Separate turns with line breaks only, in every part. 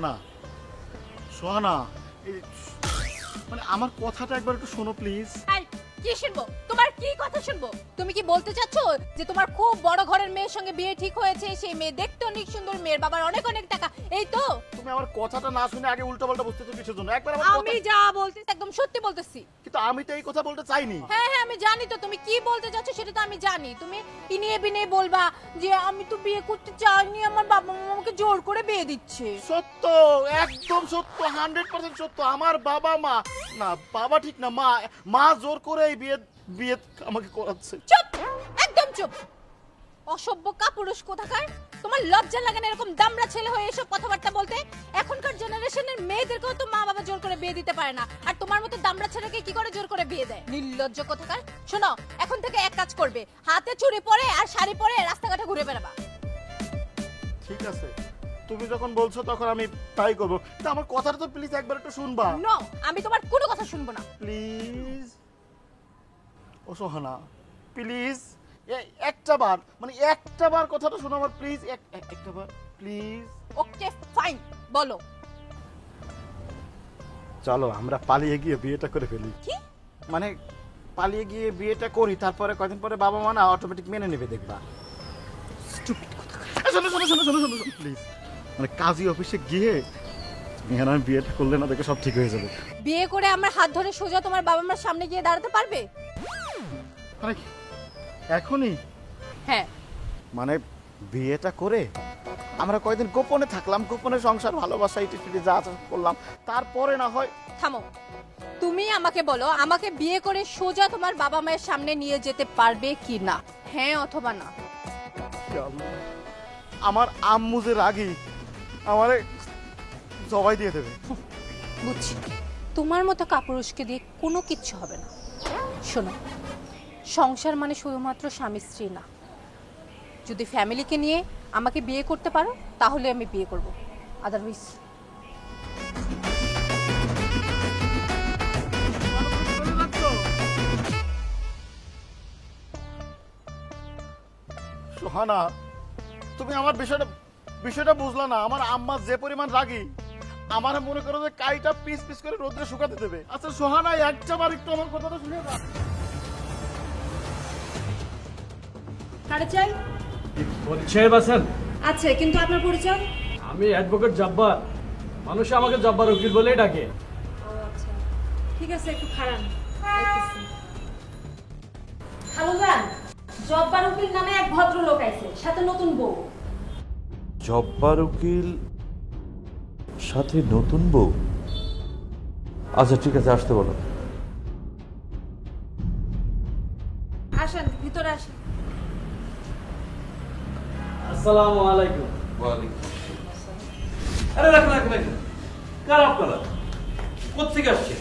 সোহানা সোহানা মানে আমার কথাটা একবার একটু শোনো প্লিজ।
কি শুনবো? তোমার কি কথা শুনবো? তুমি কি বলতে চাচ্ছ যে তোমার খুব বড় ঘরের মেয়ের সঙ্গে বিয়ে ঠিক হয়েছে, সেই মেয়ে দেখতে অনেক সুন্দর, মেয়ের বাবার অনেক অনেক টাকা, এই তো?
তুমি আমার কথাটা না শুনে আগে উল্টাপাল্টা বুঝতেছো কিসের জন্য? একবার
আমি যা বলতেছি একদম সত্যি বলতেছি।
কিন্তু আমি তো এই কথা বলতে চাইনি।
হ্যাঁ হ্যাঁ আমি জানি তো তুমি কি বলতে চাচ্ছ, সেটা তো আমি জানি। তুমি ইনিয়ে বিনিয়ে বলবা যে আমি তো বিয়ে করতে চাইনি, আমার বাবা মা আমাকে জোর করে বিয়ে দিচ্ছে।
সত্য, একদম সত্য, 100% সত্য। আমার বাবা মা না, বাবা ঠিক না, মা জোর করে এই বিয়ে আমাকে করাচ্ছে।
চুপ, একদম চুপ, অসভ্য কাপুরুষ কোথাকার। তোমার লজ্জা লাগে না এরকম দামড়া ছেলে হয়ে এসব কথাবার্তা বলতে? এখনকার জেনারেশনের মেয়েদেরকেও তো মা বাবা জোর করে বিয়ে দিতে পারে না, আর তোমার মতো দামড়া ছেলেকে কি করে জোর করে বিয়ে দেয়? নির্লজ্জ কোথাকার। শোনো, এখন থেকে এক কাজ করবে, হাতে চুড়ি পরে আর শাড়ি পরে রাস্তাঘাটে ঘুরে বেড়াবা।
ঠিক আছে, তুমি যখন বলছো তখন আমি তাই করবো, কিন্তু আমার কথাটা তো প্লিজ একবার একটু শুনবা।
নো, আমি তোমার কোনো কথা শুনবো না।
প্লিজ ও সোহানা, প্লিজ একটা বার কথাটা শোনো আমার, প্লিজ একটা বার প্লিজ।
ওকে ফাইন, বলো।
চলো আমরা পালিয়ে গিয়ে বিয়েটা করে ফেলি।
কি
মানে পালিয়ে গিয়ে বিয়েটা করি, তারপরে কয়েকদিন পরে বাবা মা না অটোমেটিক মেনে নেবে, দেখবা। স্টুপিড কথা। শোনো শোনো শোনো শোনো শোনো প্লিজ, মানে কাজী অফিসে গিয়ে এখানে আমি বিয়েটা করলে না দেখে সব ঠিক হয়ে যাবে।
বিয়ে করে আমার হাত ধরে সোজা তোমার বাবা মার সামনে গিয়ে দাঁড়াতে পারবে?
মানে এখনই?
হ্যাঁ।
মানে বিয়েটা করে আমরা কয়েকদিন গোপনে থাকলাম, গোপনে সংসার ভালোবাসা ইটিফিটি যা করলাম, তারপরে না হয়।
থামো, তুমি আমাকে বলো, আমাকে বিয়ে করে সোজা তোমার বাবা মায়ের সামনে নিয়ে যেতে পারবে কি না? হ্যাঁ অথবা না?
আমার আম্মু যে রাগী, আমারে জবাই দিয়ে দেবে।
বুঝছি, তোমার মতো কাপুরুষকে দিয়ে কোনো কিচ্ছু হবে না। শোনো, সংসার মানে শুধুমাত্র স্বামী স্ত্রী না। যদি ফ্যামিলিকে নিয়ে আমাকে বিয়ে করতে পারো তাহলে আমি বিয়ে করব, আদারওয়াইজ।
সোহানা, তুমি আমার বিষয়টা বুঝলা না। আমার আম্মা যে পরিমাণ রাগী, আমার মনে করো যে কাইটা পিস পিস করে রোদ্রে শুকাতে দেবে। আচ্ছা সোহানা, একটা বার একটু আমার কথাটা শুনে না।
কারে চাই?
পরিচয় বাসেন?
আচ্ছা, কিন্তু আপনার পরিচয়?
আমি অ্যাডভোকেট জব্বার, মানুষ আমাকে জব্বার উকিল বলেই ডাকে।
ও আচ্ছা, ঠিক আছে, একটু খারাপ। হ্যালো ম্যাম, জব্বার উকিল নামে এক ভদ্রলোক আইছে, সাথে নতুন বউ।
জব্বার উকিল সাথে নতুন বউ? আচ্ছা ঠিক আছে, আসতে বলো।
আসেন, ভিতরে আসেন।
আসসালামু আলাইকুম।
ওয়ালাইকুম।
আরে রাখুন রাখুন রাখুন, কার আপনারা? কোথেকে আসছে?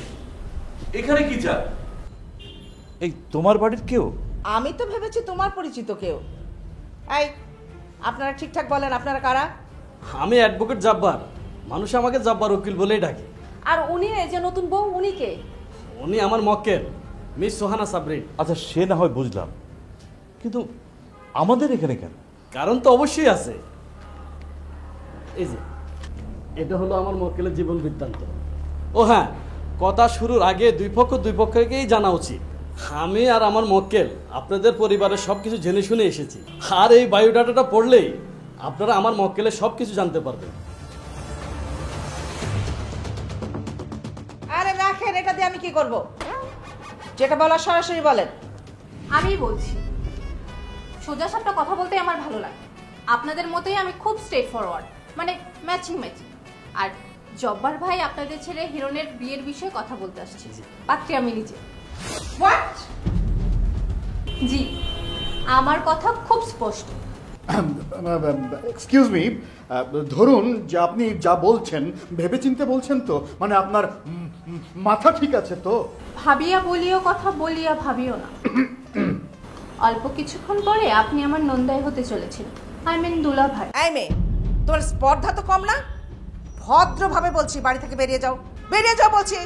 এখানে কি চান?
এই তোমার বাড়ির কেউ?
আমি তো ভেবেছি তোমার পরিচিত কেউ। এই, আপনারা ঠিকঠাক বলেন, আপনারা কারা?
আমি অ্যাডভোকেট জব্বার, মানুষ আমাকে জব্বার উকিল বলেই ডাকে।
আর উনি যে নতুন বউ, উনি কে?
উনি আমার মক্কেল, মিস সোহানা সাবরিন।
আচ্ছা সে না হয় বুঝলাম, কিন্তু আমাদের এখানে কেন?
কারণ তো অবশ্যই আছে। এই যে এটা হলো আমার মক্কেলের জীবন বৃত্তান্ত। ও হ্যাঁ, কথা শুরুর আগে দুই পক্ষকেই জানা উচিত, আমি আর আমার মক্কেল আপনাদের পরিবারের সবকিছু জেনে শুনে এসেছি। আর এই বায়োডাটাটা পড়লেই আপনারা আমার মক্কেলের সবকিছু জানতে পারবেন।
আরে রাখেন, এটা দিয়ে আমি কি করব? যেটা বলার সরাসরি বলেন।
আমি বলছি, সোজা সাপটা কথা বলতে আমার ভালো লাগে। আপনাদের মতোই আমি খুব স্ট্রেট ফরওয়ার্ড, মানে ম্যাচিং। আর জব্বার ভাই আপনাদের ছেলে হিরণের বিয়ের বিষয়ে কথা বলতে আসছে, পাত্রী আমি নিজে।
হোয়াট?
জি, আমার কথা খুব স্পষ্ট।
এক্সকিউজ মি, ধরুন যে আপনি যা বলছেন ভেবেচিন্তে বলছেন তো? মানে আপনার মাথা ঠিক আছে তো?
ভাবিয়া বলিও কথা, বলিয়া ভাবিও না। অল্প কিছুক্ষণ পরে আপনি আমার নন্দাই হতে চলেছেন, আই মিন দুলা ভাই।
এই মেয়ে, তোমার স্পর্ধা তো কম না? ভদ্রভাবে বলছি, বাড়ি থেকে বেরিয়ে যাও, বেরিয়ে যাও বলছি।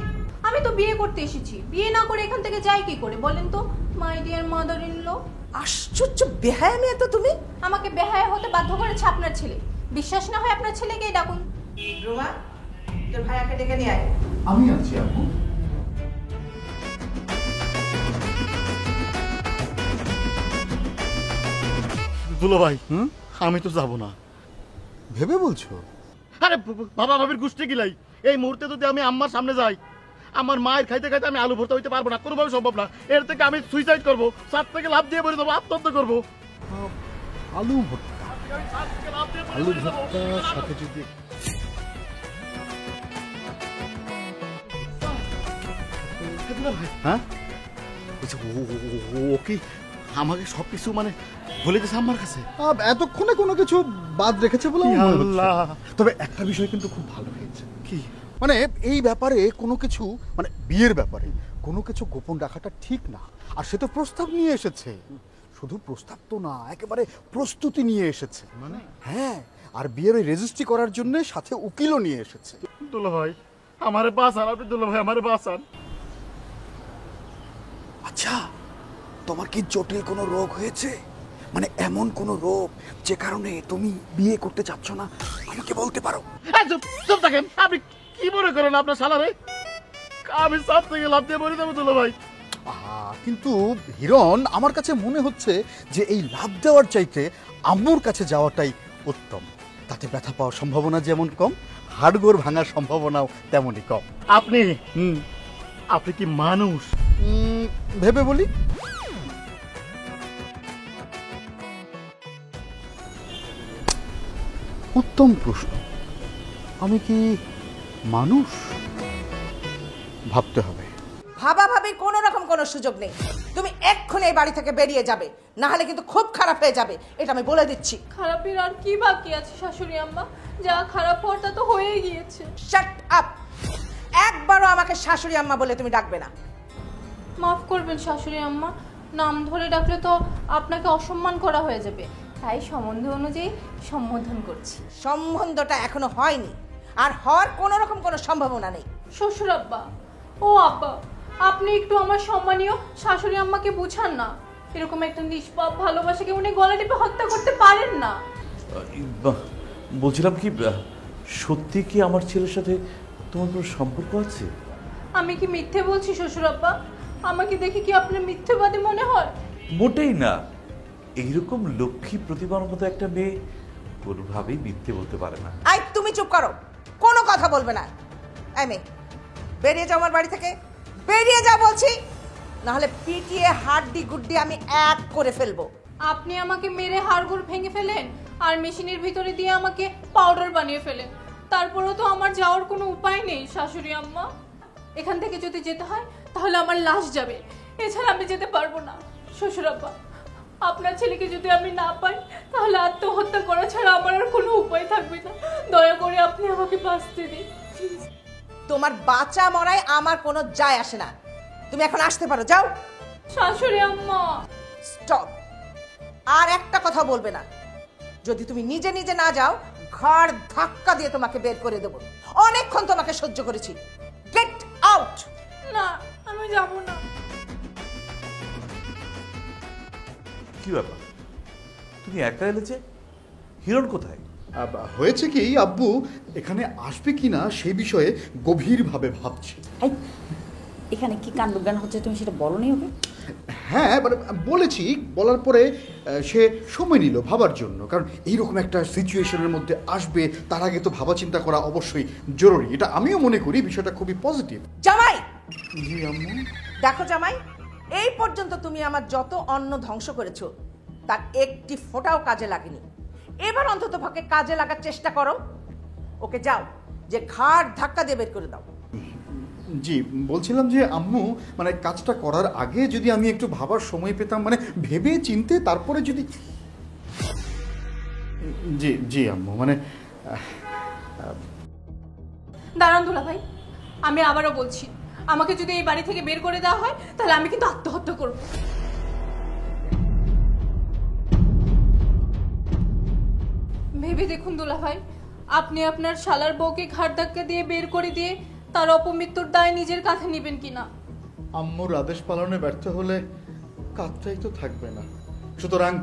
আমি তো বিয়ে করতে এসেছি, বিয়ে না করে এখান থেকে যাই কি করে বলেন তো, my dear mother in law.
আশ্চর্য বেহায়া মেয়ে তো তুমি।
আমাকে বেহায়া হতে বাধ্য করেছে আপনার ছেলে। বিশ্বাস না হয় আপনার ছেলেকেই ডাকুন।
রুমা, তোর ভাইয়াকে ডেকে নিয়ে আয়।
আমি আছি আপু। দুলো ভাই, আমি তো যাব না।
ভেবে বলছো?
আরে বাবা ভাবির গুষ্টি গিলাই, এই মুহূর্তে যদি আমি আম্মার সামনে যাই, আমার মায়ের খাইতে খাইতে আমি আলু ভর্তা হইতে পারবো না, কোনোভাবে সম্ভব না। এর থেকে আমি সুইসাইড করবো, ছাদ থেকে লাফ দিয়ে বেরিয়ে দেবো, আত্মহত্যা করবো।
আলু ভর্তা, আলু ভর্তার সাথে যদি
হ্যাঁ, ও কি আমাকে সবকিছু মানে বলে গেছে আমার কাছে?
এতক্ষণে কোনো কিছু বাদ রেখেছে বলে আমার মনে হচ্ছে।
আল্লাহ।
তবে একটা বিষয় কিন্তু খুব ভালো হয়েছে।
কি?
মানে এই ব্যাপারে কোনো কিছু, মানে বিয়ের ব্যাপারে কোনো কিছু গোপন রাখাটা ঠিক না। আর সে তো প্রস্তাব নিয়ে এসেছে, শুধু প্রস্তাব তো না, একেবারে প্রস্তুতি নিয়ে এসেছে। মানে হ্যাঁ, আর বিয়ের ওই রেজিস্ট্রি করার জন্য সাথে উকিলও নিয়ে এসেছে।
দুলো ভাই আমারে বাঁচান, আপনি দুলো ভাই আমারে বাঁচান।
আচ্ছা, তোমার কি জটিল কোনো রোগ হয়েছে? মানে এমন কোনো রোগ যে কারণে তুমি বিয়ে করতে চাচ্ছ না? আমাকে বলতে পারো।
চুপ থাকেন, আপনি কি মনে করেন আপনার শালারে? আমি ছাদ থেকে লাফ দিয়ে বেরিয়ে দেবো দুলো ভাই।
কিন্তু হিরণ, আমার কাছে মনে হচ্ছে যে এই লাভ দেওয়ার চাইতে আম্মুর কাছে যাওয়াটাই উত্তম। তাতে ব্যথা পাওয়ার সম্ভাবনা যেমন কম, হাড়গোড় ভাঙার সম্ভাবনাও তেমনই কম।
আপনি আপনি কি মানুষ?
ভেবে বলি। উত্তম প্রশ্ন। আমি কি মানুষ? ভাবতে হবে।
ভাবা ভাবির কোনো রকম কোনো সুযোগ নেই। তুমি এক্ষুনি এই বাড়ি থেকে বেরিয়ে যাবে, না হলে কিন্তু খুব খারাপ হয়ে যাবে, এটা আমি বলে দিচ্ছি।
খারাপের আর কি বাকি আছে শাশুড়ি আম্মা? যা খারাপ হওয়ার তা তো হয়েই গিয়েছে।
Shut up! একবারও আমাকে শাশুড়ি আম্মা বলে তুমি ডাকবে না।
মাফ করবেন শাশুড়ি আম্মা, নাম ধরে ডাকলে তো আপনাকে অসম্মান করা হয়ে যাবে, তাই সম্বন্ধ অনুযায়ী সম্বোধন করছি।
সম্বন্ধটা এখনো হয়নি, আর হওয়ার কোনো রকম কোনো সম্ভাবনা নেই।
শ্বশুর আব্বা, ও আব্বা, আপনি একটু আমার সম্মানীয় শাশুড়ি আম্মাকে বুঝান না। এরকম একটা নিষ্পাপ ভালোবাসাকে উনি গলা টিপে হত্যা করতে পারেন না।
বলছিলাম কি, সত্যি কি আমার ছেলের সাথে তোমার কোনো সম্পর্ক আছে?
আমি কি মিথ্যে বলছি শ্বশুর আব্বা? আমাকে দেখে কি আপনার মিথ্যেবাদী মনে হয়?
মোটেই না। এইরকম লক্ষ্মী প্রতিভার মতো একটা মেয়ে কোনোভাবেই মিথ্যে বলতে পারে না।
আই, তুমি চুপ করো, কোনো কথা বলবে না। এই মেয়ে, বেরিয়ে যাও আমার বাড়ি থেকে, বেরিয়ে যাও বলছি, নাহলে পিটিয়ে হাড্ডি গুড্ডি আমি এক করে ফেলবো।
আপনি আমাকে মেরে হাড়গোড় ভেঙে ফেলেন আর মেশিনের ভিতরে দিয়ে আমাকে পাউডার বানিয়ে ফেলেন, তারপরেও তো আমার যাওয়ার কোনো উপায় নেই শাশুড়ি আম্মা। এখান থেকে যদি যেতে হয় তাহলে আমার লাশ যাবে, এছাড়া আমি যেতে পারবো না। শ্বশুর আব্বা, আপনার ছেলেকে যদি আমি না পাই তাহলে আত্মহত্যা করা ছাড়া আমার আর কোনো উপায় থাকবে না। দয়া করে আপনি আমাকে বাঁচতে দিন।
তোমার বাঁচা মরায় আমার কোনো যায় আসে না, তুমি এখন আসতে পারো, যাও।
শাশুড়ি আম্মা,
স্টপ! আর একটা কথা বলবে না। যদি তুমি নিজে নিজে না যাও, ঘাড় ধাক্কা দিয়ে তোমাকে বের করে দেবো। অনেকক্ষণ তোমাকে সহ্য করেছি, গেট আউট!
না, আমি যাব না।
কি ব্যাপার, তুমি একা এলে যে? হিরণ কোথায়?
হয়েছে কি আব্বু, এখানে আসবে কিনা সেই বিষয়ে গভীরভাবে ভাবছি।
এখানে কি কাণ্ডজ্ঞান হচ্ছে তুমি সেটা বলনি ওকে?
হ্যাঁ, মানে বলেছি, বলার পরে সে সময় নিল ভাবার জন্য, কারণ এইরকম একটা সিচুয়েশনের মধ্যে আসবে, তার আগে তো ভাবা চিন্তা করা অবশ্যই জরুরি। এটা আমিও মনে করি বিষয়টা খুবই পজিটিভ।
জামাই!
জি আম্মু।
দেখো জামাই, এই পর্যন্ত তুমি আমার যত অন্ন ধ্বংস করেছো তার একটি ফোঁটাও কাজে লাগেনি। এবার অন্তত পক্ষে কাজে লাগার চেষ্টা করো। ওকে যাও, যে ঘাড় ধাক্কা দিয়ে বের করে দাও।
জি, বলছিলাম যে আম্মু, মানে কাজটা করার আগে যদি আমি একটু ভাবার সময় পেতাম, মানে ভেবে চিনতে তারপরে যদি। জি জি আম্মু, মানে
দাঁড়ান দুলা ভাই, আমি আবারও বলছি, আমাকে যদি এই বাড়ি থেকে বের করে দেওয়া হয় তাহলে আমি কিন্তু আত্মহত্যা করব। ভেবে দেখুন দুলা ভাই, আপনি আপনার শালার বউকে ঘাড় ধাক্কা দিয়ে বের করে দিয়ে তার অপমৃত্যুর দায় নিজের কাঁধে নেবেন কিনা?
আম্মুর আদেশ পালনে ব্যর্থ হলে কাজটাই তো থাকবে না, সুতরাং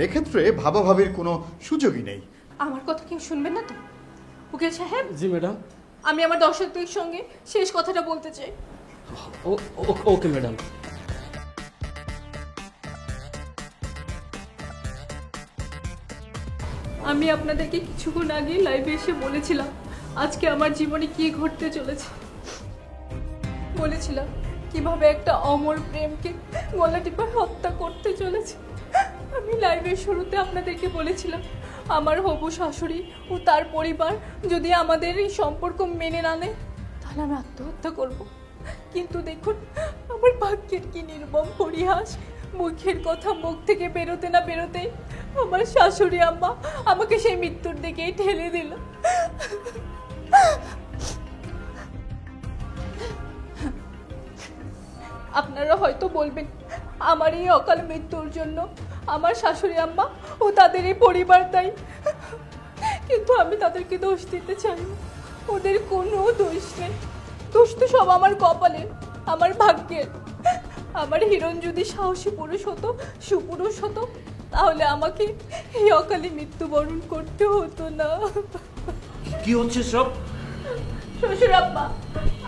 এক্ষেত্রে ভাবাভাবির কোনো সুযোগই নেই।
আমার কথা কেউ শুনবেন না তো? উকিল সাহেব,
জি ম্যাডাম।
আমি আমার দর্শকদের সঙ্গে শেষ কথাটা বলতে চাই।
Okay madam.
আমি আপনাদেরকে কিছুক্ষণ আগে লাইভে এসে বলেছিলাম আজকে আমার জীবনে কি ঘটতে চলেছে। বলেছিলাম কিভাবে একটা অমর প্রেমকে গলা টিপে হত্যা করতে চলেছে। আমি লাইভের শুরুতে আপনাদেরকে বলেছিলাম আমার হবু শাশুড়ি ও তার পরিবার যদি আমাদের এই সম্পর্ক মেনে না নেয় তাহলে আমি আত্মহত্যা করব। কিন্তু দেখুন আমার ভাগ্যের কি নির্মম পরিহাস, মুখের কথা মুখ থেকে বেরোতে না বেরোতে আমার শাশুড়ি আম্মা আমাকে সেই মৃত্যুর দিকেই ঠেলে দিল। আপনারা হয়তো বলবেন আমার এই অকাল মৃত্যুর জন্য আমার শাশুড়ি আম্মা ও তাদের এই পরিবার দায়ী, কিন্তু আমি তাদেরকে দোষ দিতে চাই না। ওদের কোনো দোষ নেই, দোষ তো সব আমার কপালের, আমার ভাগ্যের। আমার হিরণ যদি সাহসী পুরুষ হতো, সুপুরুষ হতো, তাহলে আমাকে এই অকালে মৃত্যুবরণ করতে হতো না।
কি হচ্ছে সব?
শ্বশুর আব্বা,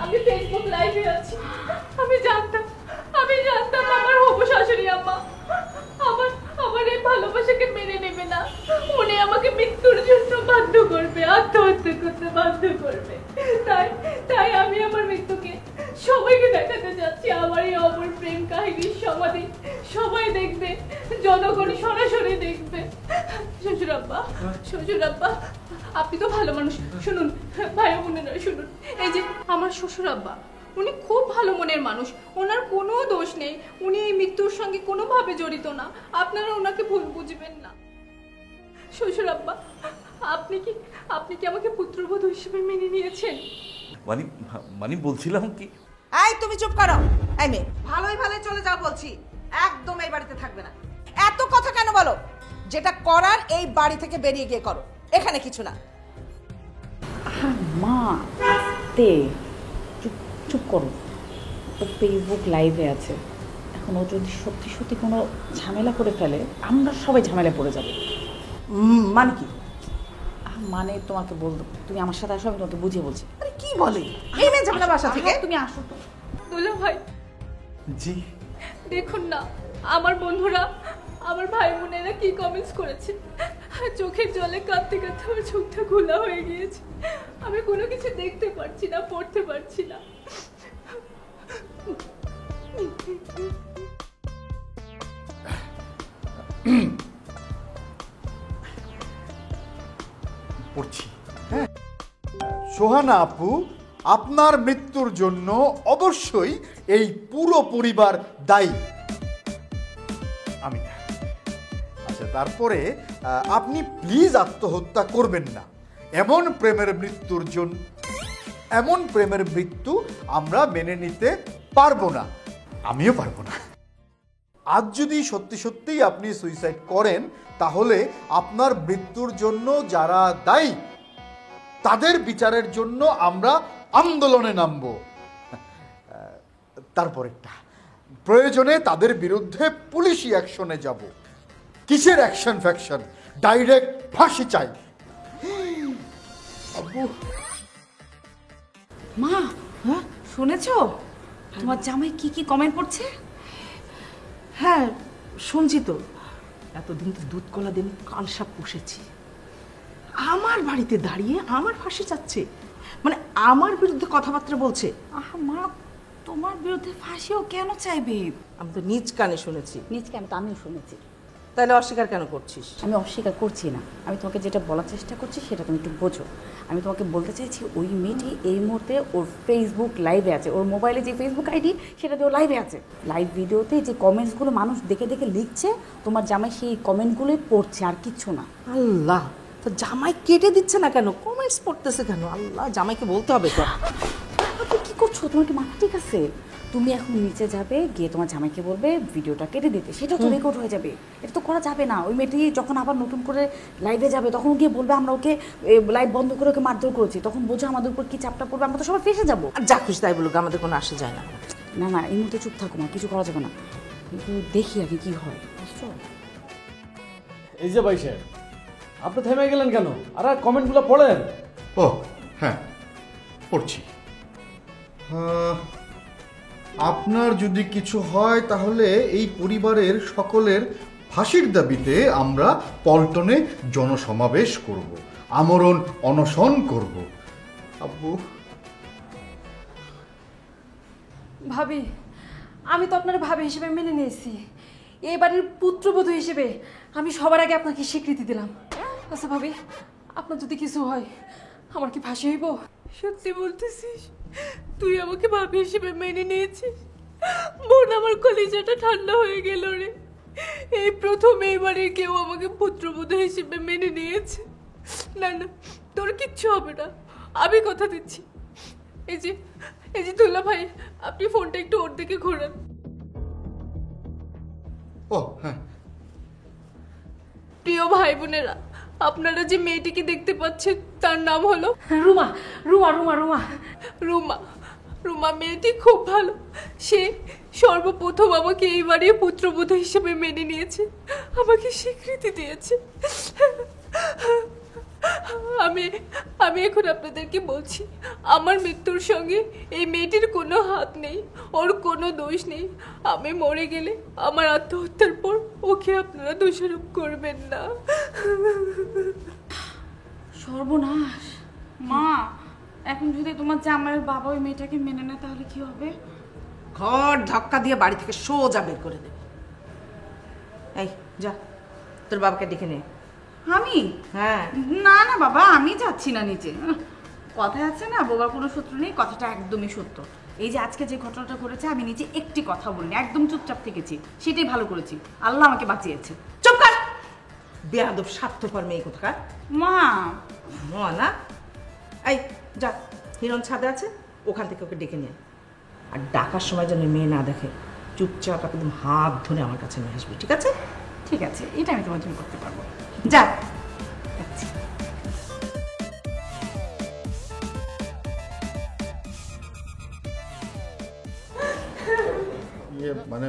আমি ফেসবুক লাইভে আছি। আমি জানতাম আমার হবু শাশুড়ি আম্মা আমার এই ভালোবাসাকে মেনে নেবে না। উনি আমাকে মৃত্যুর জন্য বাধ্য করবে, আত্মহত্যা করতে বাধ্য করবে। তাই আমি আমার মৃত্যুকে সবাইকে দেখাতে যাচ্ছি। আমার এই অমর প্রেম কাহিনীর সমাধি সবাই দেখবে, জনগণ সরাসরি দেখবে। শ্বশুর আব্বা, আপনি তো ভালো মানুষ, শুনুন ভাই বোনেরা শুনুন। এই যে আমার শ্বশুর আব্বা, উনি খুব ভালো মনের মানুষ, ওনার কোনো দোষ নেই, উনি এই মৃত্যুর সঙ্গে কোনোভাবে জড়িত না। আপনারা ওনাকে ভুল বুঝবেন না। শ্বশুর আব্বা, আপনি কি আমাকে পুত্রবধূ হিসেবে মেনে নিয়েছেন?
মানে বলছিলাম কি,
এই তুমি চুপ করো। এই মেয়ে, ভালোই চলে যাও বলছি, একদম এই বাড়িতে থাকবে না। এত কথা কেন বলো? যেটা করার এই বাড়ি থেকে বেরিয়ে গিয়ে করো, এখানে কিছু না।
মা আস্তে, চুপ করো। ও ফেসবুক লাইভে আছে, এখন ও যদি সত্যি সত্যি কোনো ঝামেলা করে ফেলে আমরা সবাই ঝামেলা পড়ে যাবে।
মানে কি?
মানে তোমাকে বলতো, তুমি আমার সাথে আসো, আমি তোমাকে বুঝিয়ে বলছি।
আরে কি বলে এই মেয়ে যাবে না বাসা থেকে?
তুমি আসো তো।
দুলা ভাই,
জি
দেখুন না আমার বন্ধুরা, আমার ভাই বোনেরা কি কমেন্টস করেছে। চোখের জলে কাঁদতে কাঁদতে আমার চোখটা খোলা হয়ে গিয়েছে। আমি কোনো কিছু দেখতে পারছি না, পড়তে পারছি না।
পড়ছি। হ্যাঁ, সোহানা আপু, আপনার মৃত্যুর জন্য অবশ্যই এই পুরো পরিবার দায়ী। আমি আচ্ছা, তারপরে আপনি প্লিজ আত্মহত্যা করবেন না। এমন প্রেমের মৃত্যু আমরা মেনে নিতে পারবো না, আমিও পারবো না। আজ যদি সত্যি সত্যিই আপনি সুইসাইড করেন তাহলে আপনার মৃত্যুর জন্য যারা দায়ী তাদের বিচারের জন্য আমরা আন্দোলনে নামব। তারপরেরটা, প্রয়োজনে তাদের বিরুদ্ধে পুলিশি অ্যাকশনে যাব। কিসের অ্যাকশন ফ্যাকশন, ডাইরেক্ট ফাঁসি চাই। আব্বু,
মা হ্যাঁ শুনেছো তোমার জামাই কি কমেন্ট করছে?
হ্যাঁ শুনছি তো। এতদিন তো দুধ কলা দিন কালসাপ পুষেছি, আমার বাড়িতে দাঁড়িয়ে আমার ফাঁসি চাচ্ছে, মানে আমার বিরুদ্ধে কথাবার্তা বলছে।
আহা মা, তোমার বিরুদ্ধে ফাঁসিও কেন চাইবে?
আমি তো নিজ কানে শুনেছি।
নিজ কেন, তো আমিও শুনেছি।
তাহলে অস্বীকার কেন করছিস?
আমি অস্বীকার করছি না, আমি তোমাকে যেটা বলার চেষ্টা করছি সেটা তুমি একটু বোঝো। আমি তোমাকে বলতে চাইছি ওই মেয়েটি এই মুহূর্তে ওর ফেসবুক লাইভে আছে, ওর মোবাইলে যে ফেসবুক আইডি সেটাতে ও লাইভে আছে। লাইভ ভিডিওতে যে কমেন্টসগুলো মানুষ দেখে দেখে লিখছে, তোমার জামাই সেই কমেন্টগুলোই পড়ছে, আর কিচ্ছু না।
আল্লাহ, তো জামাই কেটে দিচ্ছে না কেন? কমেন্টস পড়তেছে কেন? আল্লাহ, জামাইকে বলতে হবে তো।
তুমি কি করছো? তোমার কি মাথা ঠিক আছে? তুমি এখন নিচে যাবে, গিয়ে তোমার জামাইকে বলবে ভিডিওটা কেটে দিতে, সেটা তো রেকর্ড হয়ে যাবে। এটা তো করা যাবে না। ওই মেয়েটি যখন আবার নতুন করে লাইভে যাবে তখন গিয়ে বলবে আমরা ওকে লাইভ বন্ধ করে ওকে মারধর করেছি, তখন বোঝো আমাদের উপর কি চাপটা পড়বে, আমরা তো সবাই ফেসে যাবো।
আর যা খুশি তাই বলুক, আমাদের কোনো আসে যায় না।
না না, এই মুহূর্তে চুপ থাকো না, কিছু করা যাবে না, কিন্তু দেখি আগে কি হয়, বুঝছো?
এই যে ভাই সাহেব, আপনি থেমে গেলেন কেন? আর কমেন্টগুলো পড়েন।
ও হ্যাঁ, পড়ছি। আপনার যদি কিছু হয় তাহলে এই পরিবারের সকলের ফাঁসির দাবিতে আমরা পল্টনে জনসমাবেশ করব, আমরণ অনশন করব। আব্বু।
ভাবি, আমি তো আপনার ভাবি হিসেবে মেনে নিয়েছি। এই বাড়ির পুত্রবধূ হিসেবে আমি সবার আগে আপনাকে স্বীকৃতি দিলাম। আচ্ছা ভাবি, আপনার যদি কিছু হয় আমার কি ফাঁসি হইব?
সত্যি বলতেছিস? তুই আমাকে ভাবি হিসেবে মেনে নিয়েছিস? বোন, আমার কলিজাটা ঠান্ডা হয়ে গেল রে। এই প্রথম এই বাড়ির কেউ আমাকে পুত্রবধূ হিসেবে মেনে নিয়েছে। না না, তোর কিচ্ছু হবে না, আমি কথা দিচ্ছি। এই যে দুলা ভাই, আপনি ফোনটা একটু ওর দিকে ঘোরান।
ও হ্যাঁ।
প্রিয় ভাই বোনেরা, আপনারা যে মেয়েটিকে দেখতে পাচ্ছেন তার নাম হলো
রুমা। রুমা রুমা রুমা
রুমা। রুমা মেয়েটি খুব ভালো। সে সর্বপ্রথম আমাকে এই বাড়ির পুত্রবধূ হিসেবে মেনে নিয়েছে, আমাকে স্বীকৃতি দিয়েছে। আমি এখন আপনাদেরকে বলছি, আমার মৃত্যুর সঙ্গে এই মেয়েটির কোনো হাত নেই, ওর কোনো দোষ নেই। আমি মরে গেলে আমার আত্মহত্যার পর ওকে আপনারা দোষারোপ করবেন না।
সর্বনাশ! মা, এখন যদি তোমার জামাইয়ের বাবা ওই মেয়েটাকে মেনে নেয় তাহলে কি হবে?
ঘর ধাক্কা দিয়ে বাড়ি থেকে সোজা বের করে দেবে। এই যা, তোর বাবাকে ডেকে নে।
আমি?
হ্যাঁ।
না না বাবা, আমি যাচ্ছি না নিচে। কথায় আছে না, বোবার কোনো শত্রু নেই, কথাটা একদমই সত্য। এই যে আজকে যে ঘটনাটা ঘটেছে, আমি নিচে একটি কথা বলিনি, একদম চুপচাপ থেকেছি, সেটাই ভালো করেছি। আল্লাহ আমাকে বাঁচিয়েছে।
চুপ কর, বেয়াদব স্বার্থপর মেয়ে কোথাকার।
মা
না, এই যা, হিরণ ছাদে আছে, ওখান থেকে ওকে ডেকে নিয়ে। আর ডাকার সময় যেন মেয়ে না দেখে, চুপচাপ একদম হাত ধরে আমার কাছে নিয়ে আসবি, ঠিক আছে?
ঠিক আছে, এটা আমি তোমার জন্য করতে পারবো।
যা।
মানে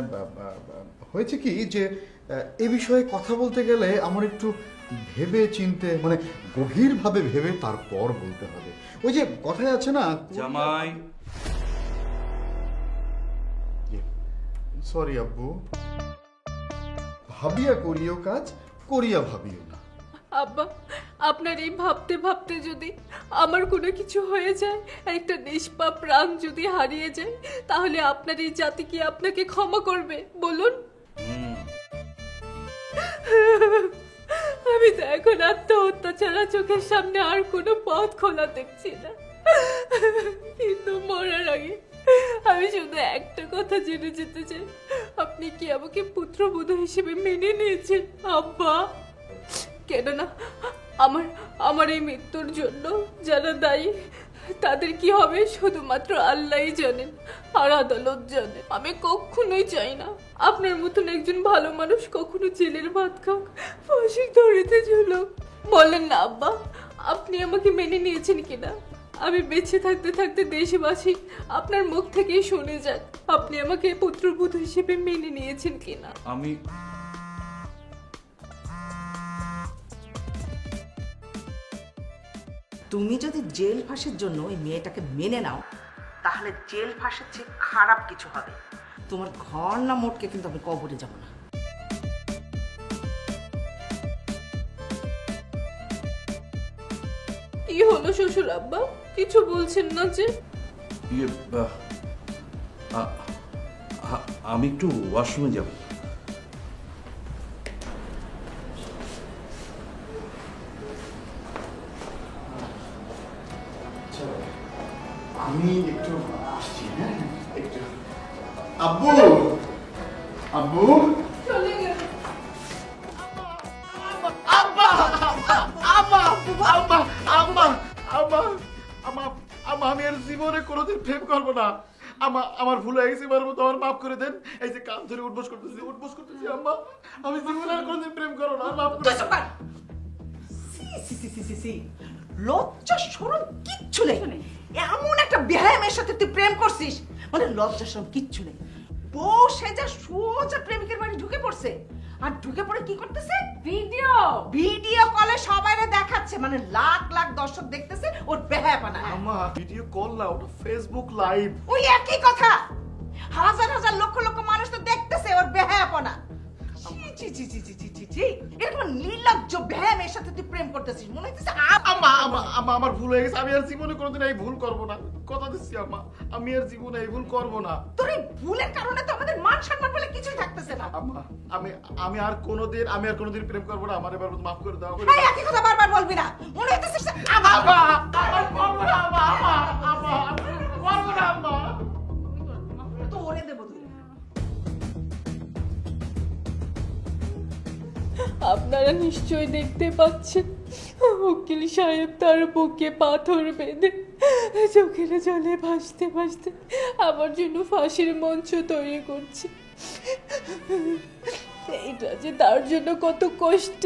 হয়েছে কি যে এ বিষয়ে কথা বলতে গেলে আমার একটু ভেবে চিনতে, মানে গভীরভাবে ভেবে তারপর বলতে হবে। ওই যে কথায় আছে না,
জামাই।
সরি আব্বু, ভাবিয়া করিও কাজ, করিয়া ভাবিও না।
আব্বা, আপনার এই ভাবতে ভাবতে যদি আমার কোনো কিছু হয়ে যায়, একটা নিষ্পাপ প্রাণ যদি হারিয়ে যায়, তাহলে আপনার এই জাতি কি আপনাকে ক্ষমা করবে বলুন? আমি তো এখন আত্মহত্যা ছাড়া চোখের সামনে আর কোনো পথ খোলা দেখছি না। কিন্তু মরার আগে আমি শুধু একটা কথা জেনে যেতে চাই, আপনি কি আমাকে পুত্রবধূ হিসেবে মেনে নিয়েছেন আব্বা? কেননা আমার এই মৃত্যুর জন্য যারা দায়ী, তাদের কি হবে শুধুমাত্র আল্লাহই জানেন, আর আদালত জানেন। আমি কখনোই চাই না আপনার মতন একজন ভালো মানুষ কখনো জেলের ভাত খাক, ফাঁসির দড়িতে ঝুলুক। বলেন না আব্বা, আপনি আমাকে মেনে নিয়েছেন কিনা? আমি বেঁচে থাকতে থাকতে দেশবাসী আপনার মুখ থেকেই শুনে যাক, আপনি আমাকে পুত্রবধূ হিসেবে মেনে নিয়েছেন কিনা।
তুমি যদি জেল ফাঁসির জন্য ওই মেয়েটাকে মেনে নাও, তাহলে জেল ফাঁসির চেয়ে খারাপ কিছু হবে। তোমার ঘর না মোটকে কিন্তু আমি কবরে যাব না।
কি হলো শ্বশুর আব্বা, কিছু বলছেন না যে?
আমি একটু ওয়াশরুমে যাব।
আমি একটু আসছি। হ্যাঁ একটু। আব্বু, আব্বু,
আমি আর জীবনে কোনোদিন প্রেম করবো না। আমার ভুল হয়ে গেছে, এবার মতো আমার মাফ করে দেন। এই যে কান ধরে উঠবোস করতেছি আম্মা, আমি জীবনে আর কোনোদিন প্রেম করবো না, মাফ করে দেন।
লজ্জা শরম কিচ্ছু নেই। এমন একটা বেহায়ের সাথে তুই প্রেম করছিস, মানে লজ্জা শরম কিচ্ছু নেই। বউ সেজা সোজা প্রেমিকের বাড়ি ঢুকে পড়ছে, আর ঢুকে পড়ে কি করতেছে? ভিডিও কলে সবাইরে দেখাচ্ছে, মানে লাখ লাখ দর্শক দেখতেছে ওর বেহায়াপনা।
আম্মা ভিডিও কল না, ওটা ফেসবুক লাইভ।
ওই একই কথা, হাজার হাজার লক্ষ লক্ষ মানুষ তো দেখতেছে ওর বেহায়াপনা। ছি ছি ছি ছি ছি ছি ছি, এরকম নির্লজ্জ বেহামের সাথে তুই প্রেম করতেছিস, মনে হইতেছে
আম্মা আম্মা আম্মা আমার ভুল হয়ে গেছে, আমি আর জীবনে কোনোদিন এই ভুল করব না, কথা দিচ্ছি আম্মা, আমি আর জীবনে এই ভুল করব না।
তোর এই ভুলের কারণে তো আমাদের মান সম্মান বলে কিছুই থাকতেছে না।
আম্মা আমি আর কোনোদিন প্রেম করব না, আমার এবার মাফ করে দাও।
এই একই কথা বারবার বলবি না, মনে হইতেছে
আম্মা আমার করব না আম্মা, আম্মা করব না আম্মা,
তো ওরে দেব তুই।
আপনারা নিশ্চয়ই দেখতে পাচ্ছেন উকিল সাহেব তার বুকে পাথর বেঁধে চোখের জলে ভাসতে ভাসতে আমার জন্য ফাঁসির মঞ্চ তৈরি করছে। এটা যে তার জন্য কত কষ্ট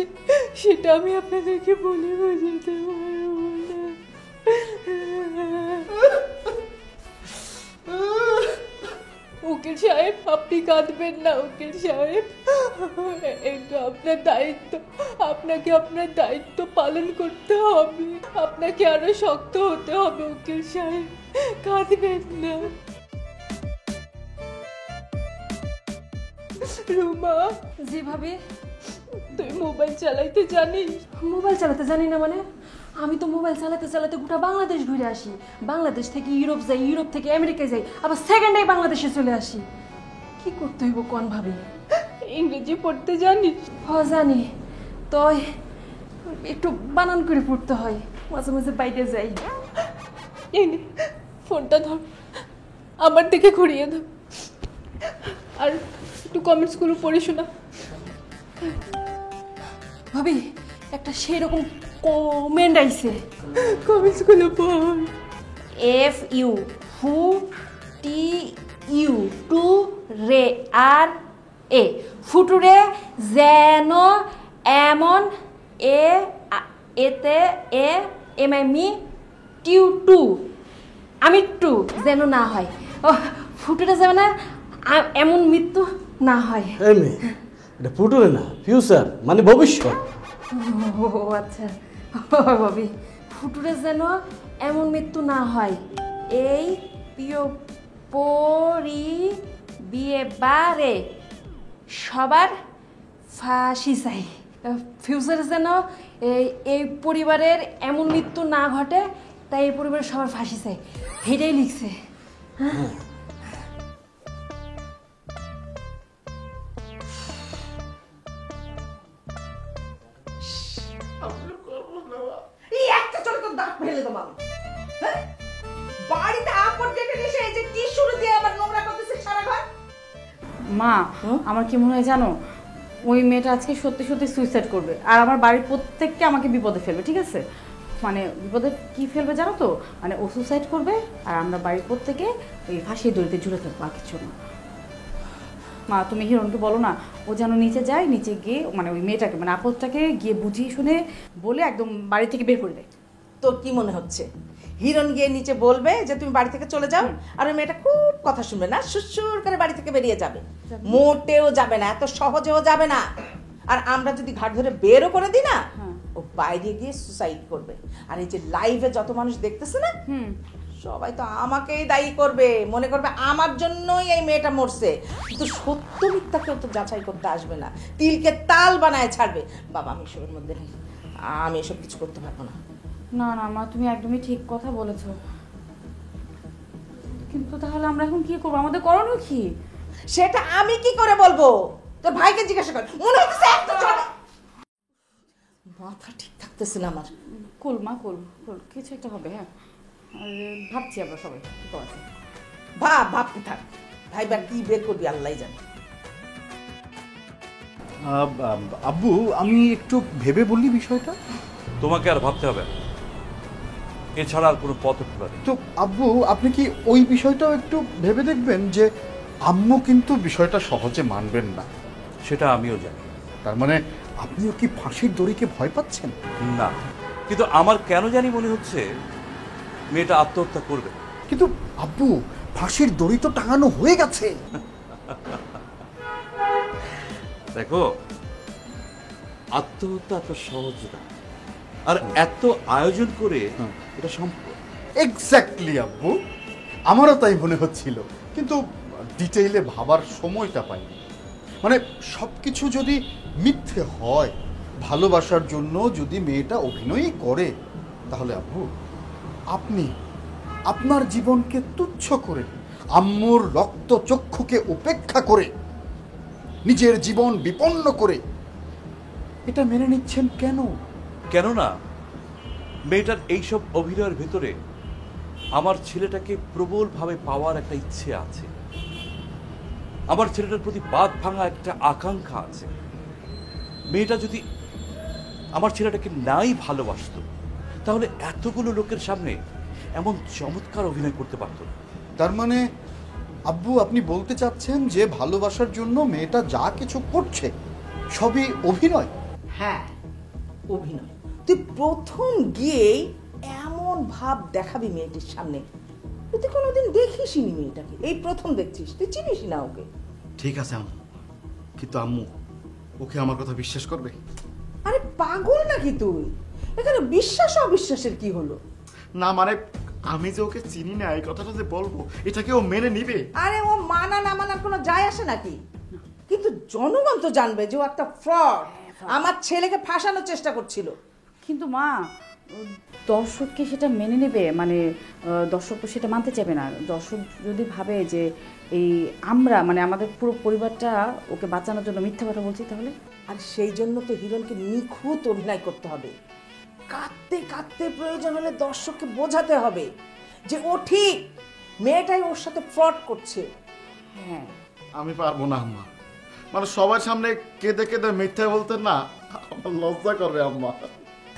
সেটা আমি আপনাদেরকে বলে বোঝাতে পারবো না। উকিল সাহেব আপনি কাঁদবেন না। উকিল সাহেব এটা আপনার দায়িত্ব, আপনাকে আপনার দায়িত্ব পালন করতে হবে, আপনাকে আরো শক্ত হতে হবে। উকিল সাহেব কাঁদবেন না। রুমা,
জি ভাবি।
তুই মোবাইল চালাইতে জানিস?
মোবাইল চালাতে জানি না মানে? আমি তো মোবাইল চালাতে চালাতে গোটা বাংলাদেশ ঘুরে আসি। বাংলাদেশ থেকে ইউরোপ যাই, ইউরোপ থেকে আমেরিকায় যাই, আবার সেকেন্ডে বাংলাদেশে চলে আসি। কি করতে হইব কোন ভাবি?
ইংরেজি পড়তে জানিস?
হ জানি, তো একটু বানান করে পড়তে হয়, মাঝে মাঝে বাইরে যাই।
এই নে, ফোনটা ধর, আমার দিকে ঘুরিয়ে দাও, আর একটু কমেন্টসগুলো পড়ে শোনা।
ভাবি একটা সেরকম কমেন্ট আইছে,
কমেন্টসগুলো পড়।
FU হু TU টু রে আর এ ফুটুরে যেন এমন এতে এমআইমি টিউ টু আমি টু যেন না হয়। ও ফুটুরে যেন এমন মৃত্যু না হয়।
এই মেয়ে, এটা ফুটুরে না, ফিউচার মানে ভবিষ্যৎ।
ও আচ্ছা ভাবি, ফুটুরে যেন এমন মৃত্যু না হয়, এই বিয়ে বারে সবার ফাঁসি চাই। ফিউচারে যেন এই পরিবারের এমন মৃত্যু না ঘটে, তাই এই পরিবারের সবার ফাঁসি চাই, সেটাই লিখছে। হ্যাঁ
একটা চলে তো দাঁত ফেলে দেবো আমি। বাড়িতে আপদ ডেকে নিয়ে এই যে টিস্যু দিয়ে আমার নোংরা করতেছে সারা ঘর।
মা আমার কি মনে হয় জানো, ওই মেয়েটা আজকে সত্যি সত্যি সুইসাইড করবে, আর আমার বাড়ির প্রত্যেককে আমাকে বিপদে ফেলবে। ঠিক আছে, মানে বিপদে কি ফেলবে জানো তো, মানে ও সুইসাইড করবে আর আমরা বাড়ির প্রত্যেকে ওই ফাঁসির দড়িতে ঝুলে থাকবো, আর কিছু না। মা তুমি হিরণকে বলো না, ও যেন নিচে যায়, নিচে গিয়ে মানে ওই মেয়েটাকে মানে আপদটাকে গিয়ে বুঝিয়ে শুনে বলে একদম বাড়ি থেকে বের করে দেয়।
তোর কি মনে হচ্ছে হিরণ গিয়ে নিচে বলবে যে তুমি বাড়ি থেকে চলে যাও, আর ওই মেয়েটা খুব কথা শুনবে না, সুসুর করে বাড়ি থেকে বেরিয়ে যাবে? মোটেও যাবে না, এত সহজেও যাবে না। আর আমরা যদি ঘাট ধরে বেরও করে দিই না, ও বাইরে গিয়ে সুসাইড করবে। আর এই যে লাইভে যত মানুষ দেখতেছে না, সবাই তো আমাকেই দায়ী করবে, মনে করবে আমার জন্যই এই মেয়েটা মরছে। কিন্তু সত্য মিথ্যা কেউ তো যাচাই করতে আসবে না, তিলকে তাল বানায় ছাড়বে। বাবা আমি এসবের মধ্যে নেই, আমি এসব কিছু করতে পারবো না।
না না মা, তুমি একদমই ঠিক কথা বলেছো, কিন্তু তাহলে আমরা এখন কি করবো? আমাদের করণীয় কি?
সেটা আমি কি করে বলবো? তোর ভাইকে জিজ্ঞাসা কর। মনে হচ্ছে মাথা ঠিক থাকতেছে না আমার।
কুল মা কুল কুল, কিছু একটা হবে। হ্যাঁ ভাবছি আমরা সবাই কি করা যায়।
ভাবতে থাক, ভাইবার কি বের করবি আল্লাহ জানে।
আব্বু আমি একটু ভেবে বললি বিষয়টা।
তোমাকে আর ভাবতে হবে না, এছাড়া আর কোনো পথ উঠবে না।
তো আব্বু আপনি কি ওই বিষয়টাও একটু ভেবে দেখবেন যে আম্মু কিন্তু বিষয়টা সহজে মানবেন না।
সেটা আমিও জানি।
তার মানে আপনিও কি ফাঁসির দড়িকে ভয় পাচ্ছেন?
না, কিন্তু আমার কেন জানি মনে হচ্ছে মেয়েটা আত্মহত্যা করবে।
কিন্তু আব্বু ফাঁসির দড়ি তো টাঙানো হয়ে গেছে।
দেখো
আত্মহত্যা এত সহজ না, আর এত আয়োজন করে এটা সম্ভব।
এক্স্যাক্টলি আব্বু, আমারও তাই মনে হচ্ছিল, কিন্তু ডিটেইলে ভাবার সময়টা পাইনি। মানে সবকিছু যদি মিথ্যে হয়, ভালোবাসার জন্য যদি মেয়েটা অভিনয়ই করে, তাহলে আব্বু আপনি আপনার জীবনকে তুচ্ছ করে, আম্মুর রক্ত চক্ষুকে উপেক্ষা করে, নিজের জীবন বিপন্ন করে এটা মেনে নিচ্ছেন কেন?
কেননা মেয়েটার এইসব অভিনয়ের ভেতরে আমার ছেলেটাকে প্রবলভাবে পাওয়ার একটা ইচ্ছে আছে, আমার ছেলেটার প্রতি বাঁধ ভাঙা একটা আকাঙ্ক্ষা আছে। মেয়েটা যদি আমার ছেলেটাকে নাই ভালোবাসতো, তাহলে এতগুলো লোকের সামনে এমন চমৎকার অভিনয় করতে পারত না।
তার মানে আব্বু আপনি বলতে চাচ্ছেন যে ভালোবাসার জন্য মেয়েটা যা কিছু করছে সবই অভিনয়?
হ্যাঁ, অভিনয়। তুই প্রথম গিয়েই এমন ভাব দেখাবি মেয়েটির সামনে, তুই কোনোদিন দেখিসনি মেয়েটাকে, এই প্রথম দেখছিস, তুই চিনিস না ওকে।
ঠিক আছে আম্মু, কিন্তু আম্মু ওকে আমার কথা বিশ্বাস করবে?
আরে পাগল নাকি তুই? এখানে বিশ্বাস অবিশ্বাসের কি হলো?
না মানে আমি যে ওকে চিনি না, এই কথাটা যে বলবো এটাকে ও মেনে নিবে?
আরে ও মানা না মানার কোনো যায় আসে নাকি, কিন্তু জনগণ তো জানবে যে ও একটা ফ্রড, আমার ছেলেকে ফাঁসানোর চেষ্টা করছিল।
কিন্তু মা, দর্শককে সেটা মেনে নেবে, মানে দর্শক তো সেটা মানতে চাইবে না। দর্শক যদি ভাবে যে এই আমরা মানে আমাদের পুরো পরিবারটা ওকে বাঁচানোর জন্য মিথ্যা কথা বলছি, তাহলে?
আর সেই জন্য তো হিরণকে নিখুঁত অভিনয় করতে হবে, কাঁদতে কাঁদতে প্রয়োজন হলে দর্শককে বোঝাতে হবে যে ও ঠিক, মেয়েটাই ওর সাথে ফ্রড করছে।
হ্যাঁ,
আমি পারবো না আম্মা, মানে সবার সামনে কেঁদে কেঁদে মিথ্যা বলতে না, আমার লজ্জা করবে আম্মা।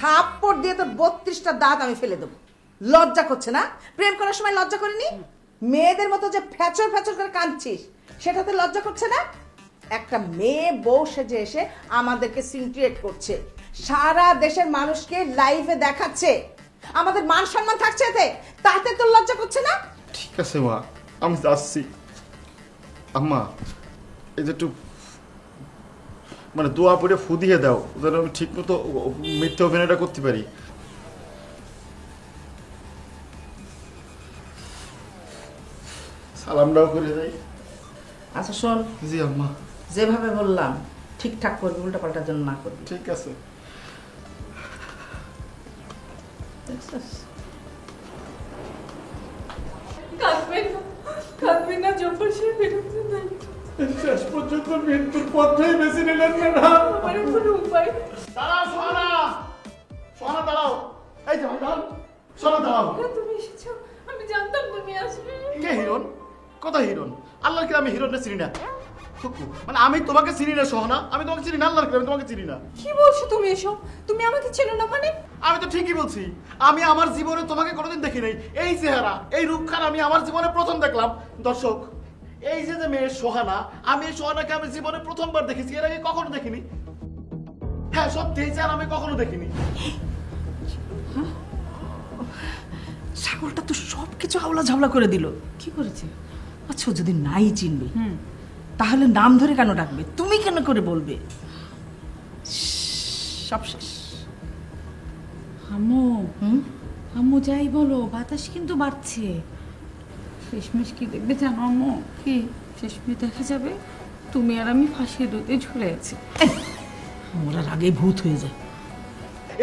থাপ্পড় দিয়ে তো 32টা দাঁত আমি ফেলে দেবো। লজ্জা করছে না? প্রেম করার সময় লজ্জা করিনি? মেয়েদের মতো যে ফ্যাচর ফ্যাচর করে কাঁদছিস, সেটাতে লজ্জা করছে না? একটা মেয়ে বউ সেজে এসে আমাদেরকে সিন ক্রিয়েট করছে, সারা দেশের মানুষকে লাইভে দেখাচ্ছে, আমাদের মান সম্মান থাকছে এতে, তাতে তো লজ্জা করছে না?
ঠিক আছে মা, আমি যাচ্ছি। আম্মা এই যে একটু মানে দোয়া পড়ে ফু দিয়ে দাও, যেন আমি ঠিক মতো মিথ্যা অভিনয়টা করতে পারি। সালামটাও করে যাই।
আচ্ছা শোন,
জি আম্মা,
যেভাবে বললাম ঠিকঠাক করবি, উল্টা পাল্টা যেন না করবি।
ঠিক আছে।
কাঁদবেন না জব্বর সাহেব,
শেষ পর্যন্ত মৃত্যুর পথটাই বেছে নিলেন না।
আমার কোনো উপায়।
দাঁড়াও সোহানা, সোহানা দাঁড়াও, এই যে দাঁড়াও, সোহানা দাঁড়াও।
তুমি এসেছো, আমি জানতাম তুমি আসবে।
কে হিরণ? কথা হিরণ? আল্লাহর কিরামে হিরণকে চিনি না। মানে আমি তোমাকে চিনি না সোহানা, আমি তোমাকে চিনি না, আল্লাহর কিরামে তোমাকে চিনি না।
কি বলছো তুমি এসব? তুমি আমাকে চেনো না মানে?
আমি তো ঠিকই বলছি, আমি আমার জীবনে তোমাকে কোনোদিন দেখি নাই। এই চেহারা, এই রূপখান আমি আমার জীবনে প্রথম দেখলাম। দর্শক, এই যে যে মেয়ে সোহানা, আমি এই সোহানাকে আমি জীবনে প্রথমবার দেখেছি, এর আগে কখনো দেখিনি। হ্যাঁ সত্যি, এই চেহারা আমি কখনো দেখিনি।
ছাগলটা তো সবকিছু হাওলা ঝাওলা করে দিল।
কি করেছে?
আচ্ছা যদি নাই চিনবে তাহলে নাম ধরে কেন ডাকবে? তুমি কেন করে বলবে? সব শেষ।
আম্মু, আম্মু যাই বলো, বাতাস কিন্তু বাড়ছে। শেষমেশ কি দেখবে জানো আম্মু? কি শেষমেশ দেখা যাবে তুমি আর আমি ফাঁসির দড়িতে ঝুলে আছি।
মরার আগে ভূত হয়ে যায়।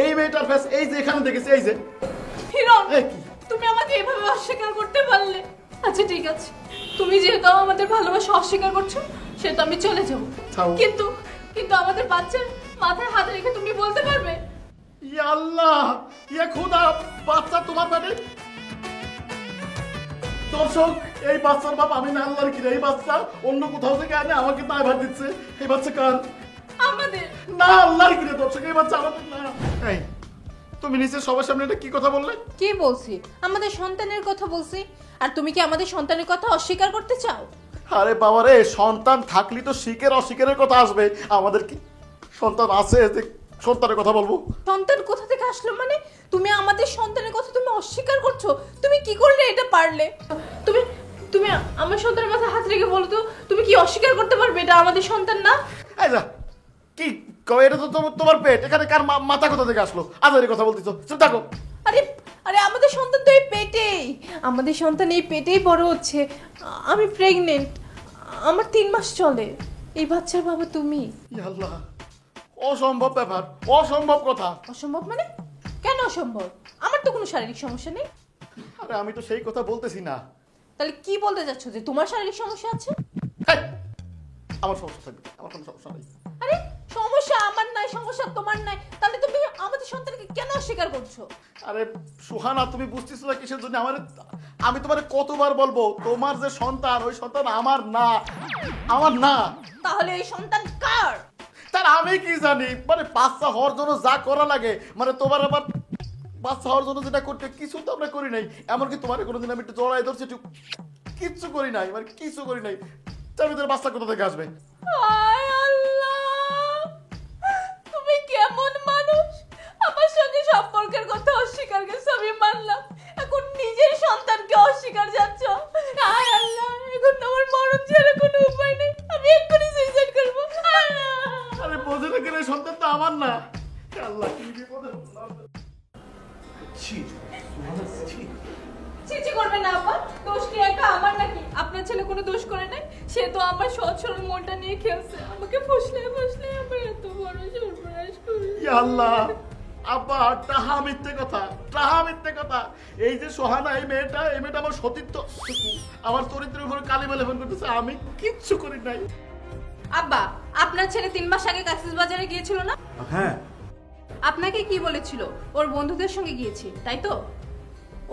এই মেয়েটার ফেস এই যে এখানে দেখেছি, এই যে
হিরণ, তুমি আমাকে এভাবে অস্বীকার করতে পারলে? আচ্ছা ঠিক আছে, তুমি যেহেতু আমাদের ভালোবাসা অস্বীকার করছো, সেটা আমি চলে যাবো, কিন্তু কিন্তু আমাদের বাচ্চার মাথায় হাত রেখে তুমি বলতে পারবে?
ইয়া আল্লাহ, ইয়া খোদা, বাচ্চা তোমার পেটে? দর্শক, এই বাচ্চার বাপ আমি না, আল্লাহর কি, এই বাচ্চা অন্য কোথাও থেকে আনে আমাকে দায়ভার দিচ্ছে। এই বাচ্চা কার?
আমাদের
না, আল্লাহর কি, দর্শক এই বাচ্চা আমাদের না। এই তুমি নিচে সবার সামনে এটা কি কথা বললে?
কি বলছি? আমাদের সন্তানের কথা বলছি। আর তুমি কি আমাদের সন্তানের কথা অস্বীকার করতে চাও?
আরে বাবা রে, সন্তান থাকলে তো শিখের অস্বীকারের কথা আসবে। আমাদের কি সন্তান আছে যে সন্তানের কথা বলবো?
সন্তান কোথা থেকে আসলো মানে? তুমি আমাদের সন্তানের কথা তুমি অস্বীকার করছো? তুমি কি করলে এটা পারলে? তুমি তুমি আমার সন্তানের মাথায় হাত রেখে বলো তো, তুমি কি অস্বীকার করতে পারবে এটা আমাদের সন্তান না?
এই যা, কি এটা তো তোমার পেট, এখানে কার মাথা কোথা থেকে আসলো? আজারে কথা বলতেছো, চুপ থাকো।
আরে আরে আমাদের সন্তান তো এই পেটেই, আমাদের সন্তান এই পেটেই বড় হচ্ছে। আমি প্রেগনেন্ট, আমার 3 মাস চলে। এই বাচ্চার বাবা তুমি।
ইয়া আল্লাহ, অসম্ভব ব্যাপার, অসম্ভব কথা।
অসম্ভব মানে? কেন অসম্ভব? আমার তো কোনো শারীরিক সমস্যা নেই।
আরে আমি তো সেই কথা বলতেছি না।
তাহলে কি বলতে যাচ্ছ, যে তোমার শারীরিক সমস্যা আছে?
আমার সমস্যা থাকবে, আমার কোনো সমস্যা নেই।
আরে সমস্যা আমার নাই, সমস্যা তোমার নাই, তাহলে তুমি আমাদের সন্তানকে কেন অস্বীকার করছো?
আরে সুহানা, তুমি বুঝতেছো না কিসের জন্য? আমি তোমারে কতবার বলবো, তোমার যে সন্তান, ওই সন্তান আমার না, আমার না।
তাহলে এই সন্তান কার?
তার আমি কি জানি? মানে বাচ্চা হওয়ার জন্য যা করা লাগে, মানে তোমার আবার বাচ্চা হওয়ার জন্য যেটা করতে, কিছু তো আমরা করি নাই। এমনকি তোমার কোনোদিন আমি একটু জড়াই ধরছি, একটু কিচ্ছু করি নাই, মানে কিছু করি নাই। তার ভিতরে বাচ্চা কোথা থেকে আসবে?
হায় আল্লাহ, তুমি কেমন মানুষ? আমার সঙ্গে সম্পর্কের কথা অস্বীকার করছো, আমি মানলাম, এখন নিজের সন্তানকে অস্বীকার যাচ্ছ। হায় আল্লাহ, এখন তোমার মরণ ছাড়া কোনো উপায় নেই, আমি এক্ষুনি সুইসাইড করবো।
আরে বোঝে না কেন, সন্তান তো আমার না। আল্লাহ, কি বিপদে পড়লাম।
চিচি করবে না আপা, দোষ কি একা আমার নাকি? আপনার ছেলে কোনো দোষ করে নাই, সে তো আমার সৎ সরল মনটা নিয়ে খেলছে, আমাকে ফসলে ফসলে আমার এত বড় সর্বনাশ করে।
ইয়া আল্লাহ, আপা টাহা মিথ্যে কথা, টাহা মিথ্যে কথা। এই যে সোহানা, এই মেয়েটা আমার সতীত্ব, আমার চরিত্রের উপরে কালিমা লেপন করতেছে, আমি কিচ্ছু করি নাই।
আব্বা, আপনার ছেলে 3 মাস আগে কাকসিস বাজারে গিয়েছিল না?
হ্যাঁ।
আপনাকে কি বলেছিল? ওর বন্ধুদের সঙ্গে গিয়েছি, তাই তো?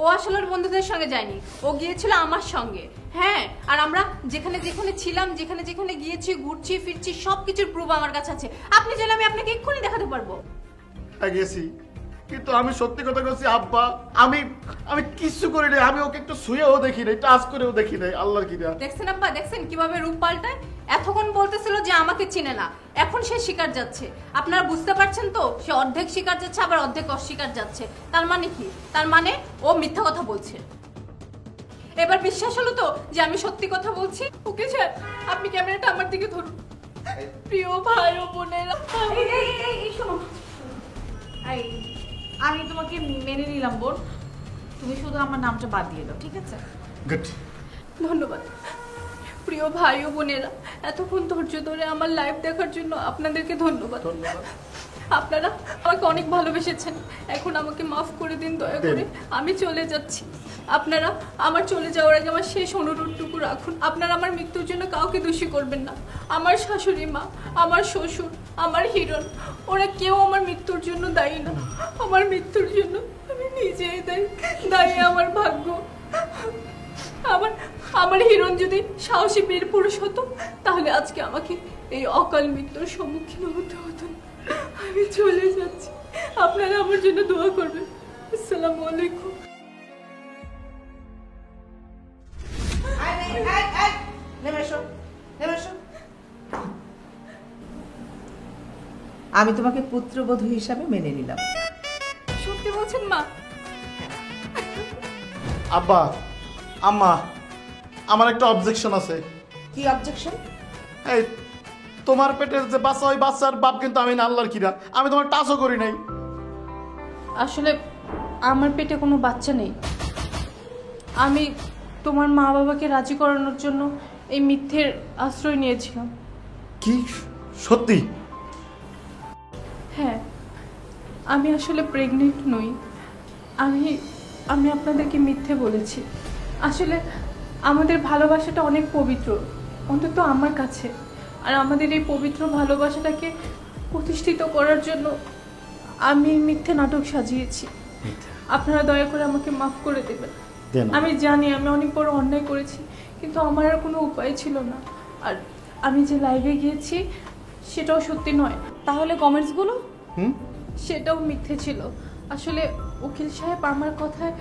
ও আসলে ওর বন্ধুদের সঙ্গে যায়নি, ও গিয়েছিল আমার সঙ্গে। হ্যাঁ, আর আমরা যেখানে যেখানে ছিলাম, যেখানে যেখানে গিয়েছি, ঘুরছি ফিরছি, সবকিছুর প্রুফ আমার কাছে আছে। আপনি চাইলে আমি আপনাকে এক্ষুনি দেখাতে পারবো।
গেছি, কিন্তু আমি সত্যি কথা বলছি আব্বা, আমি কিচ্ছু করি নাই। আমি ওকে একটু শুয়েও দেখি নাই, টাচ করেও দেখি নাই। আল্লাহর কি দেয়া।
দেখছেন আব্বা, দেখছেন কিভাবে রূপ পাল্টায়? এতক্ষণ বলতেছিল যে আমাকে চিনে না, এখন সে স্বীকার যাচ্ছে। আপনারা বুঝতে পারছেন তো? সে অর্ধেক স্বীকার যাচ্ছে, আবার অর্ধেক অস্বীকার যাচ্ছে। তার মানে কি? তার মানে ও মিথ্যা কথা বলছে। এবার বিশ্বাস হলো তো যে আমি সত্যি কথা বলছি? ওকে স্যার, আপনি ক্যামেরাটা আমার দিকে ধরুন। প্রিয় ভাই ও বোনেরা,
এই শোনো, আমি তোমাকে মেনে নিলাম বোন, তুমি শুধু আমার নামটা বাদ দিয়ে দাও, ঠিক আছে?
গুড,
ধন্যবাদ। প্রিয় ভাই ও বোনেরা, এতক্ষণ ধৈর্য ধরে আমার লাইভ দেখার জন্য আপনাদেরকে ধন্যবাদ। আপনারা আমাকে অনেক ভালোবেসেছেন, এখন আমাকে মাফ করে দিন দয়া করে, আমি চলে যাচ্ছি। আপনারা আমার চলে যাওয়ার আগে আমার শেষ অনুরোধটুকু রাখুন, আপনারা আমার মৃত্যুর জন্য কাউকে দোষী করবেন না। আমার শাশুড়ি মা, আমার শ্বশুর, আমার হিরণ, ওরা কেউ আমার মৃত্যুর জন্য দায়ী না। আমার মৃত্যুর জন্য আমি নিজেই দায়ী, আমার ভাগ্য। আমার হিরণ যদি সাহসী বীর পুরুষ হতো, তাহলে আজকে আমাকে এই অকাল মৃত্যুর সম্মুখীন হতে হতো না। আমি চলে যাচ্ছি, আপনারা আমার জন্য দোয়া করবেন। আসসালামু আলাইকুম।
আমি তোমাকে পুত্রবধূ হিসাবে মেনে নিলাম।
সত্যি বলছেন মা?
আব্বা, আম্মা, আমার একটা অবজেকশন আছে।
কি অবজেকশন?
এই তোমার পেটের যে বাচ্চা, ওই বাচ্চার বাপ কিন্তু আমি না, আল্লাহর কিরা। আমি তোমার টাচও করি নাই।
আসলে আমার পেটে কোনো বাচ্চা নেই। আমি তোমার মা বাবাকে রাজি করানোর জন্য এই মিথ্যের আশ্রয় নিয়েছিলাম।
কি সত্যি?
হ্যাঁ, আমি আসলে প্রেগনেন্ট নই। আমি আপনাদেরকে মিথ্যে বলেছি। আসলে আমাদের ভালোবাসাটা অনেক পবিত্র, অন্তত আমার কাছে। আর আমাদের এই পবিত্র ভালোবাসাটাকে প্রতিষ্ঠিত করার জন্য আমি মিথ্যে নাটক সাজিয়েছি। আপনারা দয়া করে আমাকে মাফ করে দেবেন। আমি জানি আমি অনেক বড় অন্যায় করেছি, কিন্তু আমার আর কোনো উপায় ছিল না। আর আমি যে লাইভে গিয়েছি সেটাও সত্যি নয়।
তাহলে কমেন্টসগুলো?
সেটাও মিথ্যে ছিল। আসলে উকিল সাহেব আমার কথায়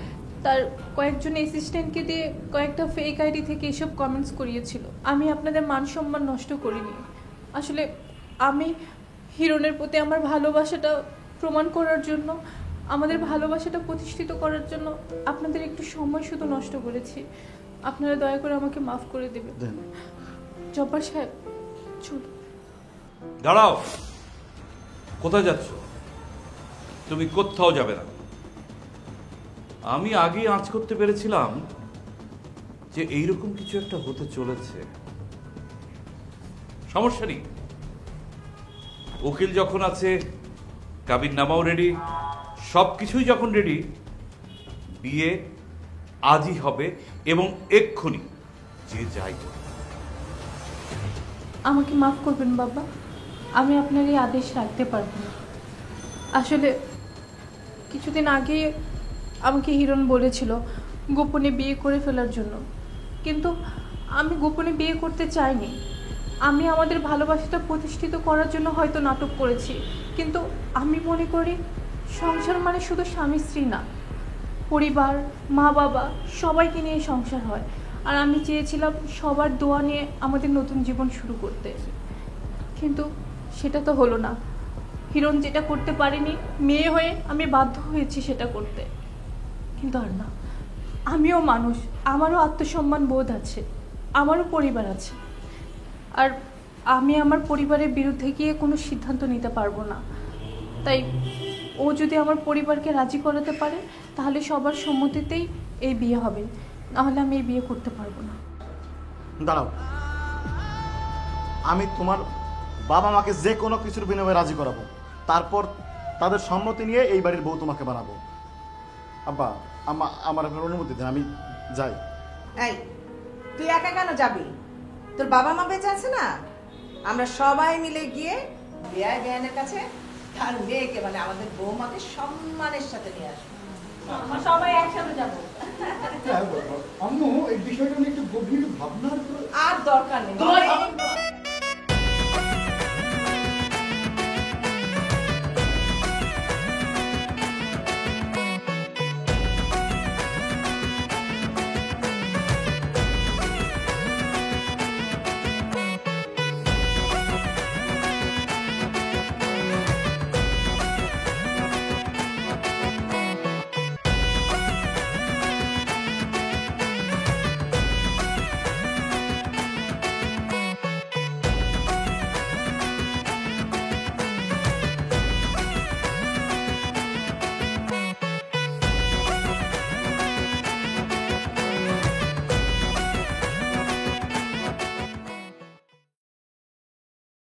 তার কয়েকজন অ্যাসিস্ট্যান্টকে দিয়ে কয়েকটা ফেক আইডি থেকে এসব কমেন্টস করিয়েছিল। আমি আপনাদের মান সম্মান নষ্ট করিনি। আসলে আমি হিরণের প্রতি আমার ভালোবাসাটা প্রমাণ করার জন্য, আমাদের ভালোবাসাটা প্রতিষ্ঠিত করার জন্য আপনাদের একটু সময় শুধু নষ্ট করেছি। আপনারা দয়া করে আমাকে মাফ করে দেবেন। জব্বার সাহেব, চলুন।
দাঁড়াও, কোথায় যাচ্ছ? তুমি কোথাও যাবে না। আমি আগেই আঁচ করতে পেরেছিলাম যে এইরকম কিছু একটা হতে চলেছে। সমস্যা নেই, উকিল যখন আছে, কাবিন নামাও রেডি, সবকিছুই যখন রেডি, বিয়ে আজই হবে এবং এক্ষুনি, যে যাই করে।
আমাকে মাফ করবেন বাবা, আমি আপনার এই আদেশ রাখতে পারবো না। আসলে কিছুদিন আগে আমাকে হিরণ বলেছিল গোপনে বিয়ে করে ফেলার জন্য, কিন্তু আমি গোপনে বিয়ে করতে চাইনি। আমি আমাদের ভালোবাসাটা প্রতিষ্ঠিত করার জন্য হয়তো নাটক করেছি, কিন্তু আমি মনে করি সংসার মানে শুধু স্বামী স্ত্রী না, পরিবার, মা বাবা সবাইকে নিয়ে সংসার হয়। আর আমি চেয়েছিলাম সবার দোয়া নিয়ে আমাদের নতুন জীবন শুরু করতে, কিন্তু সেটা তো হলো না। হিরণ যেটা করতে পারেনি, মেয়ে হয়ে আমি বাধ্য হয়েছি সেটা করতে। কিন্তু আর না, আমিও মানুষ, আমারও আত্মসম্মান বোধ আছে, আমারও পরিবার আছে। আর আমি আমার পরিবারের বিরুদ্ধে গিয়ে কোনো সিদ্ধান্ত নিতে পারবো না। তাই ও যদি আমার পরিবারকে রাজি করাতে পারে তাহলে সবার সম্মতিতেই এই বিয়ে হবে, নাহলে আমি এই বিয়ে করতে পারবো না।
দাঁড়াও, আমি তোমার বাবা মাকে যে কোনো কিছুর বিনিময়ে রাজি করাবো, তারপর তাদের সম্মতি নিয়ে এই বাড়ির বউ তোমাকে বানাবো। আব্বা, আমার আপনার অনুমতি দেন, আমি যাই।
এই, তুই একা কেন যাবি? তোর বাবা মা বেঁচে আছে না? আমরা সবাই মিলে গিয়ে বেআইনের কাছে তার মেয়েকে, মানে আমাদের বৌমাকে সম্মানের সাথে নিয়ে আসবো। আমরা সবাই একসাথে যাবো।
আম্মু এই বিষয়টা নিয়ে একটু গভীর ভাবনার
আর দরকার নেই।